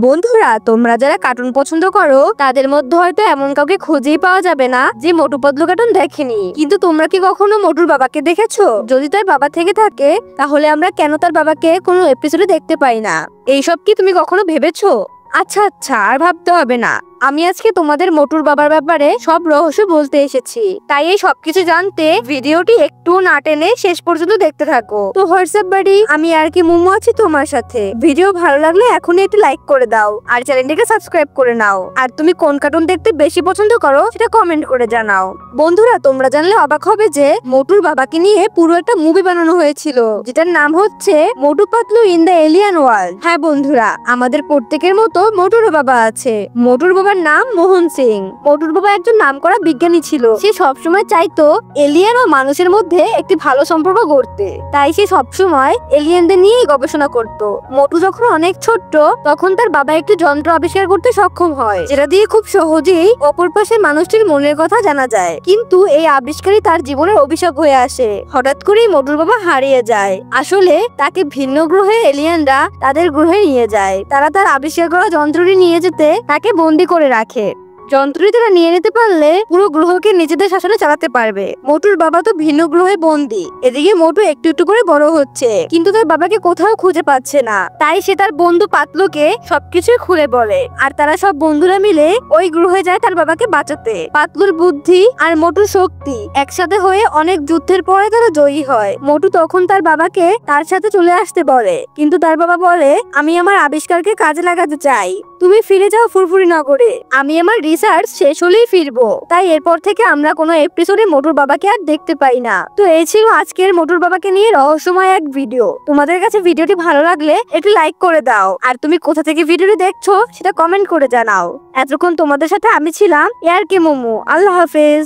বন্ধুরা, তোমরা যারা কার্টুন পছন্দ করো তাদের মধ্যে হয়তো এমন কাউকে খুঁজেই পাওয়া যাবে না যে মোটু পাতলু কার্টুন দেখেনি। কিন্তু তোমরা কি কখনো মোটুর বাবাকে দেখেছো? যদি তার বাবা থেকে থাকে তাহলে আমরা কেন তার বাবাকে কোনো এপিসোডে দেখতে পাই না? এইসব কি তুমি কখনো ভেবেছো? আচ্ছা আচ্ছা, আর ভাবতে হবে না। আমি আজকে তোমাদের মোটুর বাবার ব্যাপারে সব রহস্য বলতে এসেছি। তাই এই সবকিছু জানতে ভিডিওটি একটু না টেনে শেষ পর্যন্ত দেখতে থাকো। তো হোয়াটসঅ্যাপ বাড়ি, আমি আর কি মুমু আছি তোমার সাথে। ভিডিও ভালো লাগলে এখনই একটি লাইক করে দাও আর চ্যানেলটিকে সাবস্ক্রাইব করে নাও। আর তুমি কোন কার্টুন দেখতে বেশি পছন্দ করো সেটা কমেন্ট করে জানাও। বন্ধুরা, তোমরা জানলে অবাক হবে যে মোটুর বাবাকে নিয়ে পুরো একটা মুভি বানানো হয়েছিল, যেটার নাম হচ্ছে Motu Patlu in the alien world. হ্যাঁ বন্ধুরা, আমাদের প্রত্যেকের মতো মোটুর বাবা আছে। মোটুর বাবার নাম মোহন সিং। মোটুর বাবা একজন নামকরা বিজ্ঞানী ছিল। সে সবসময় চাইতো এলিয়েন ও মানুষের মধ্যে একটি ভালো সম্পর্ক গড়তে। তাই সে সবসময় এলিয়েনদের নিয়ে গবেষণা করত। মোটু যখন অনেক ছোট্ট তখন তার বাবা একটি যন্ত্র আবিষ্কার করতে সক্ষম হয়, যেটা দিয়ে খুব সহজেই অপর পাশের মানুষটির মনের কথা জানা যায়। কিন্তু এই আবিষ্কারই তার জীবনের অভিশাপ হয়ে আসে। হঠাৎ করেই মোটুর বাবা হারিয়ে যায়। আসলে তাকে ভিন্ন গ্রহে এলিয়েনরা তাদের গ্রহে নিয়ে যায়। তারা তার আবিষ্কার করা যন্ত্রটি নিয়ে যেতে তাকে বন্দি করে রাখে। যন্ত্রটি তারা নিয়ে নিতে পারলে পুরো গ্রহকে নিজেদের শাসনে চালাতে পারবে। মোটুর বাবা তো ভিন্ন গ্রহে বন্দি। এদিকে মোটু একটু একটু করে বড় হচ্ছে, কিন্তু তার বাবাকে কোথাও খুঁজে পাচ্ছে না। তাই সে তার বন্ধু পাতলুকে সবকিছুই খুলে বলে, আর তারা সব বন্ধুরা মিলে ওই গ্রহে যায় তার বাবাকে বাঁচাতে। পাতলুর বুদ্ধি আর মোটুর শক্তি একসাথে হয়ে অনেক যুদ্ধের পরে তারা জয়ী হয়। মোটু তখন তার বাবাকে তার সাথে চলে আসতে বলে, কিন্তু তার বাবা বলে, আমি আমার আবিষ্কারকে কাজে লাগাতে চাই। তুমি ফিরে যাও ফুরফুরি নগরে, আমি আমার রিসার্চ শেষ হলেই ফিরবো। তাই এরপর থেকে আমরা কোনো এপিসোডে মোটুর বাবাকে আর দেখতে পাই না। তো এই ছিল আজকের মোটুর বাবাকে নিয়ে রহস্যময় এক ভিডিও। তোমাদের কাছে ভিডিওটি ভালো লাগলে একটু লাইক করে দাও, আর তুমি কোথা থেকে ভিডিওটি দেখছো সেটা কমেন্ট করে জানাও। এতক্ষণ তোমাদের সাথে আমি ছিলাম আর কি মুমু। আল্লাহ হাফেজ।